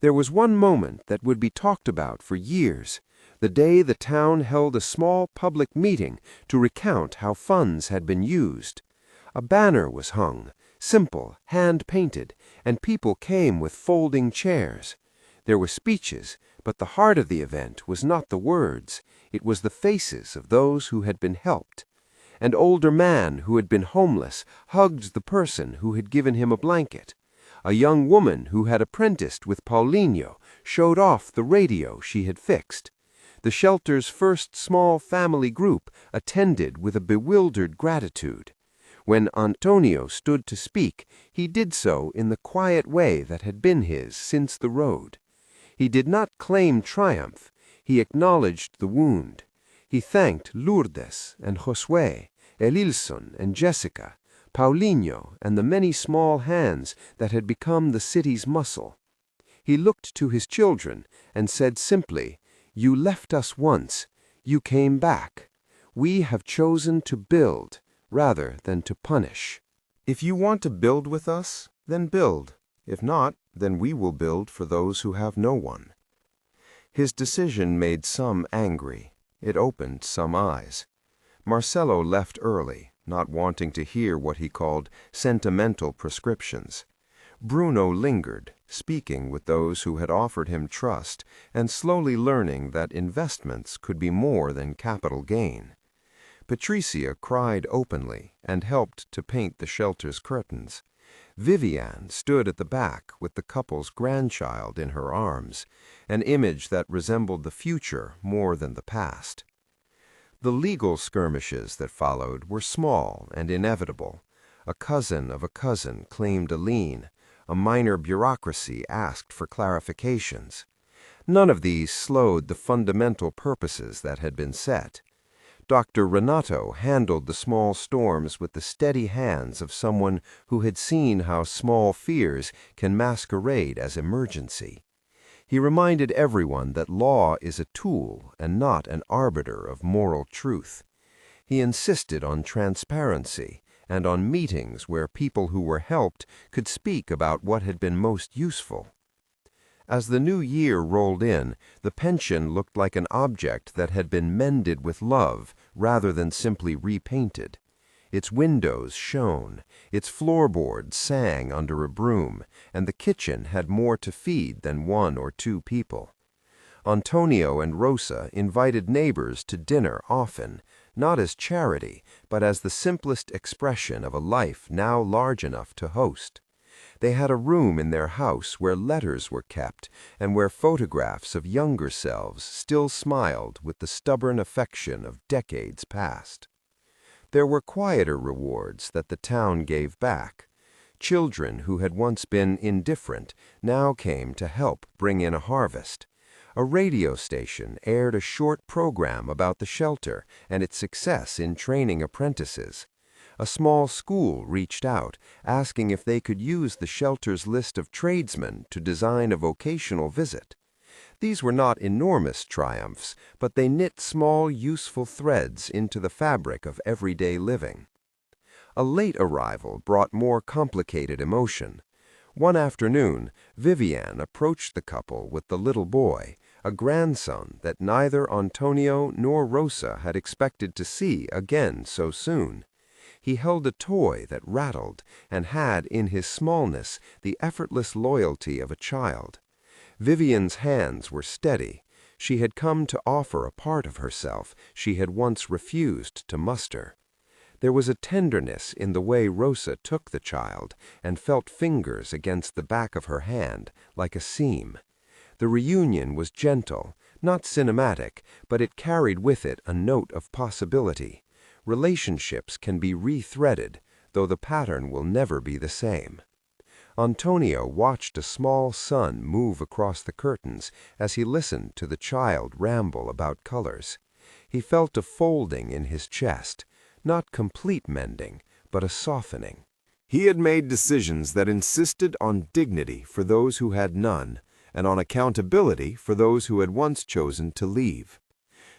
There was one moment that would be talked about for years, the day the town held a small public meeting to recount how funds had been used. A banner was hung, simple, hand-painted, and people came with folding chairs. There were speeches, but the heart of the event was not the words, it was the faces of those who had been helped. An older man who had been homeless hugged the person who had given him a blanket. A young woman who had apprenticed with Paulinho showed off the radio she had fixed. The shelter's first small family group attended with a bewildered gratitude. When Antonio stood to speak, he did so in the quiet way that had been his since the road. He did not claim triumph. He acknowledged the wound. He thanked Lourdes and Josué, Elilson and Jessica, Paulinho and the many small hands that had become the city's muscle. He looked to his children and said simply, "You left us once. You came back. We have chosen to build rather than to punish. If you want to build with us, then build. If not, then we will build for those who have no one." His decision made some angry. It opened some eyes. Marcelo left early, not wanting to hear what he called sentimental prescriptions. Bruno lingered, speaking with those who had offered him trust and slowly learning that investments could be more than capital gain. Patricia cried openly and helped to paint the shelter's curtains. Viviane stood at the back with the couple's grandchild in her arms, an image that resembled the future more than the past. The legal skirmishes that followed were small and inevitable. A cousin of a cousin claimed a lien. A minor bureaucracy asked for clarifications. None of these slowed the fundamental purposes that had been set. Dr. Renato handled the small storms with the steady hands of someone who had seen how small fears can masquerade as emergency. He reminded everyone that law is a tool and not an arbiter of moral truth. He insisted on transparency and on meetings where people who were helped could speak about what had been most useful. As the new year rolled in, the pension looked like an object that had been mended with love rather than simply repainted. Its windows shone, its floorboards sang under a broom, and the kitchen had more to feed than one or two people. Antonio and Rosa invited neighbors to dinner often, not as charity, but as the simplest expression of a life now large enough to host. They had a room in their house where letters were kept and where photographs of younger selves still smiled with the stubborn affection of decades past. There were quieter rewards that the town gave back. Children who had once been indifferent now came to help bring in a harvest. A radio station aired a short program about the shelter and its success in training apprentices. A small school reached out, asking if they could use the shelter's list of tradesmen to design a vocational visit. These were not enormous triumphs, but they knit small, useful threads into the fabric of everyday living. A late arrival brought more complicated emotion. One afternoon, Vivian approached the couple with the little boy, a grandson that neither Antonio nor Rosa had expected to see again so soon. He held a toy that rattled and had in his smallness the effortless loyalty of a child. Vivian's hands were steady. She had come to offer a part of herself she had once refused to muster. There was a tenderness in the way Rosa took the child and felt fingers against the back of her hand like a seam. The reunion was gentle, not cinematic, but it carried with it a note of possibility. Relationships can be rethreaded, though the pattern will never be the same. Antonio watched a small sun move across the curtains as he listened to the child ramble about colors. He felt a folding in his chest, not complete mending, but a softening. He had made decisions that insisted on dignity for those who had none, and on accountability for those who had once chosen to leave.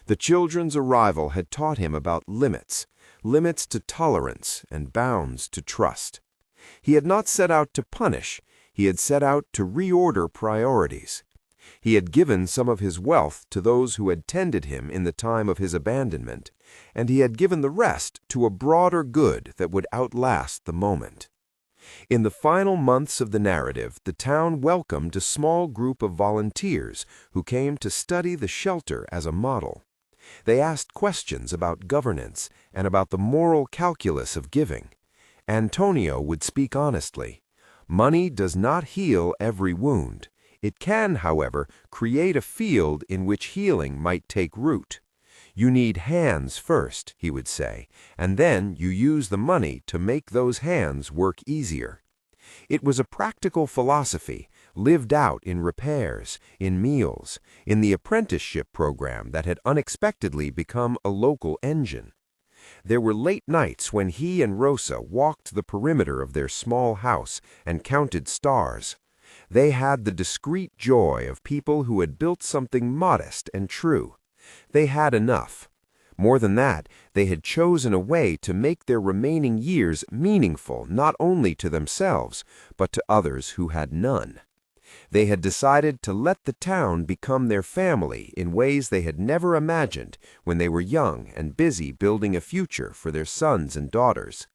The children's arrival had taught him about limits, limits to tolerance and bounds to trust. He had not set out to punish, he had set out to reorder priorities. He had given some of his wealth to those who had tended him in the time of his abandonment, and he had given the rest to a broader good that would outlast the moment. In the final months of the narrative, the town welcomed a small group of volunteers who came to study the shelter as a model. They asked questions about governance and about the moral calculus of giving. Antonio would speak honestly. Money does not heal every wound. It can, however, create a field in which healing might take root. You need hands first, he would say, and then you use the money to make those hands work easier. It was a practical philosophy, lived out in repairs, in meals, in the apprenticeship program that had unexpectedly become a local engine. There were late nights when he and Rosa walked the perimeter of their small house and counted stars. They had the discreet joy of people who had built something modest and true. They had enough. More than that, they had chosen a way to make their remaining years meaningful not only to themselves, but to others who had none. They had decided to let the town become their family in ways they had never imagined when they were young and busy building a future for their sons and daughters.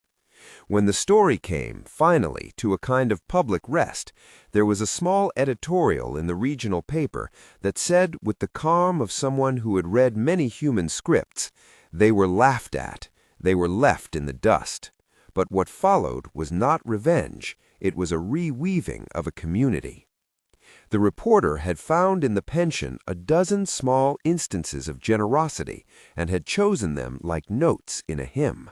When the story came, finally, to a kind of public rest, there was a small editorial in the regional paper that said with the calm of someone who had read many human scripts, they were laughed at, they were left in the dust. But what followed was not revenge, it was a reweaving of a community. The reporter had found in the pension a dozen small instances of generosity and had chosen them like notes in a hymn.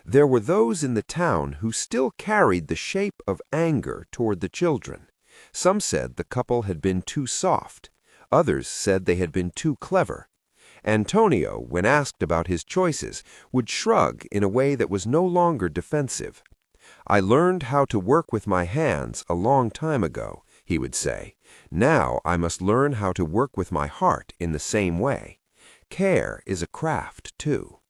There were those in the town who still carried the shape of anger toward the children. Some said the couple had been too soft. Others said they had been too clever. Antonio, when asked about his choices, would shrug in a way that was no longer defensive. "I learned how to work with my hands a long time ago," he would say. "Now I must learn how to work with my heart in the same way. Care is a craft, too."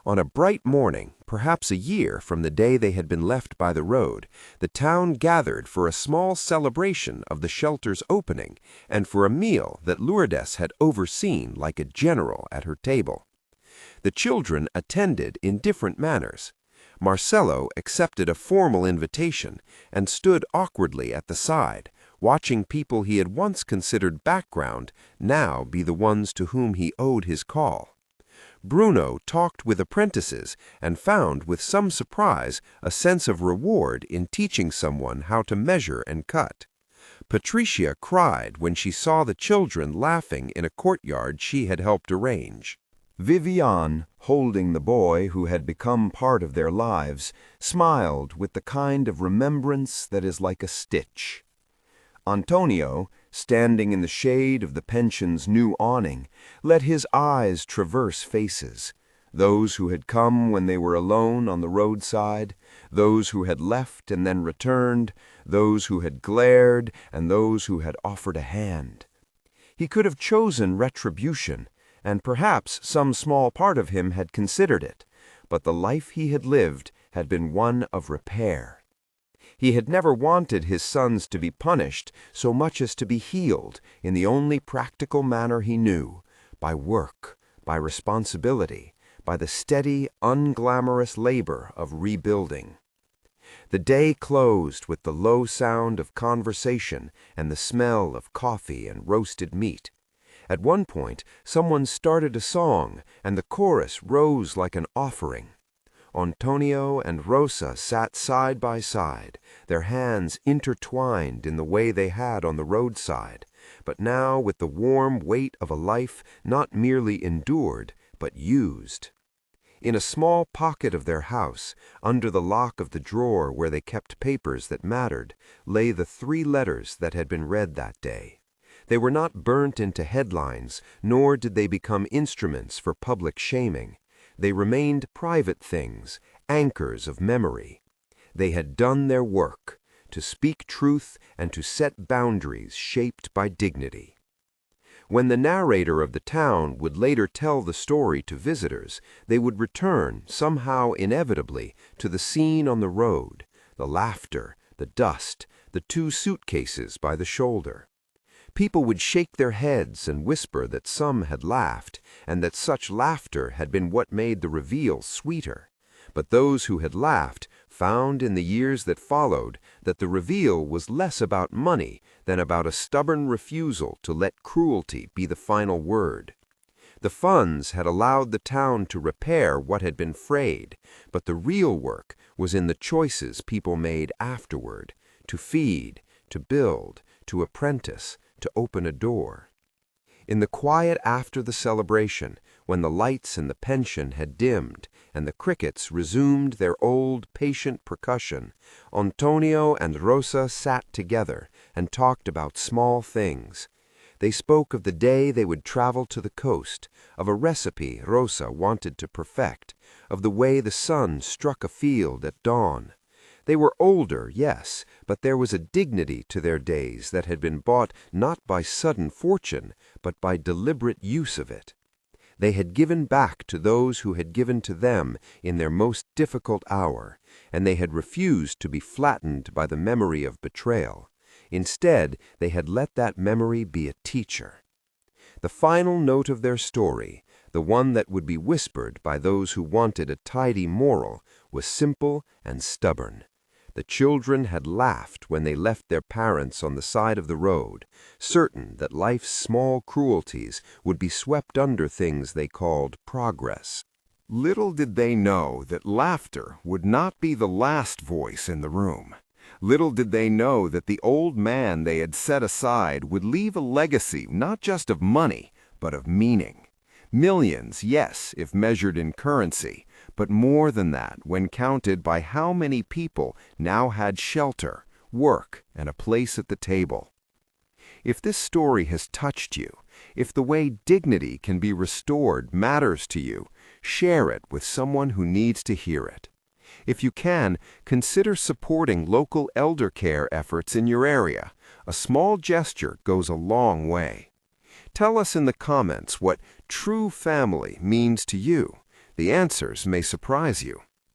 On a bright morning, perhaps a year from the day they had been left by the road, the town gathered for a small celebration of the shelter's opening and for a meal that Lourdes had overseen like a general at her table. The children attended in different manners. Marcelo accepted a formal invitation and stood awkwardly at the side, watching people he had once considered background now be the ones to whom he owed his call. Bruno talked with apprentices and found, with some surprise, a sense of reward in teaching someone how to measure and cut. Patricia cried when she saw the children laughing in a courtyard she had helped arrange. Vivian, holding the boy who had become part of their lives, smiled with the kind of remembrance that is like a stitch. Antonio, standing in the shade of the pension's new awning, let his eyes traverse faces, those who had come when they were alone on the roadside, those who had left and then returned, those who had glared, and those who had offered a hand. He could have chosen retribution, and perhaps some small part of him had considered it, but the life he had lived had been one of repair. He had never wanted his sons to be punished so much as to be healed in the only practical manner he knew, by work, by responsibility, by the steady, unglamorous labor of rebuilding. The day closed with the low sound of conversation and the smell of coffee and roasted meat. At one point, someone started a song, and the chorus rose like an offering. Antônio and Rosa sat side by side, their hands intertwined in the way they had on the roadside, but now with the warm weight of a life not merely endured, but used. In a small pocket of their house, under the lock of the drawer where they kept papers that mattered, lay the 3 letters that had been read that day. They were not burnt into headlines, nor did they become instruments for public shaming. They remained private things, anchors of memory. They had done their work, to speak truth and to set boundaries shaped by dignity. When the narrator of the town would later tell the story to visitors, they would return, somehow inevitably, to the scene on the road, the laughter, the dust, the 2 suitcases by the shoulder. People would shake their heads and whisper that some had laughed, and that such laughter had been what made the reveal sweeter. But those who had laughed found in the years that followed that the reveal was less about money than about a stubborn refusal to let cruelty be the final word. The funds had allowed the town to repair what had been frayed, but the real work was in the choices people made afterward, to feed, to build, to apprentice, to open a door. In the quiet after the celebration, when the lights in the pension had dimmed and the crickets resumed their old patient percussion, Antônio and Rosa sat together and talked about small things. They spoke of the day they would travel to the coast, of a recipe Rosa wanted to perfect, of the way the sun struck a field at dawn. They were older, yes, but there was a dignity to their days that had been bought not by sudden fortune, but by deliberate use of it. They had given back to those who had given to them in their most difficult hour, and they had refused to be flattened by the memory of betrayal. Instead, they had let that memory be a teacher. The final note of their story, the one that would be whispered by those who wanted a tidy moral, was simple and stubborn. The children had laughed when they left their parents on the side of the road, certain that life's small cruelties would be swept under things they called progress. Little did they know that laughter would not be the last voice in the room. Little did they know that the old man they had set aside would leave a legacy not just of money, but of meaning. Millions, yes, if measured in currency, but more than that when counted by how many people now had shelter, work, and a place at the table. If this story has touched you, if the way dignity can be restored matters to you, share it with someone who needs to hear it. If you can, consider supporting local elder care efforts in your area. A small gesture goes a long way. Tell us in the comments what true family means to you. The answers may surprise you.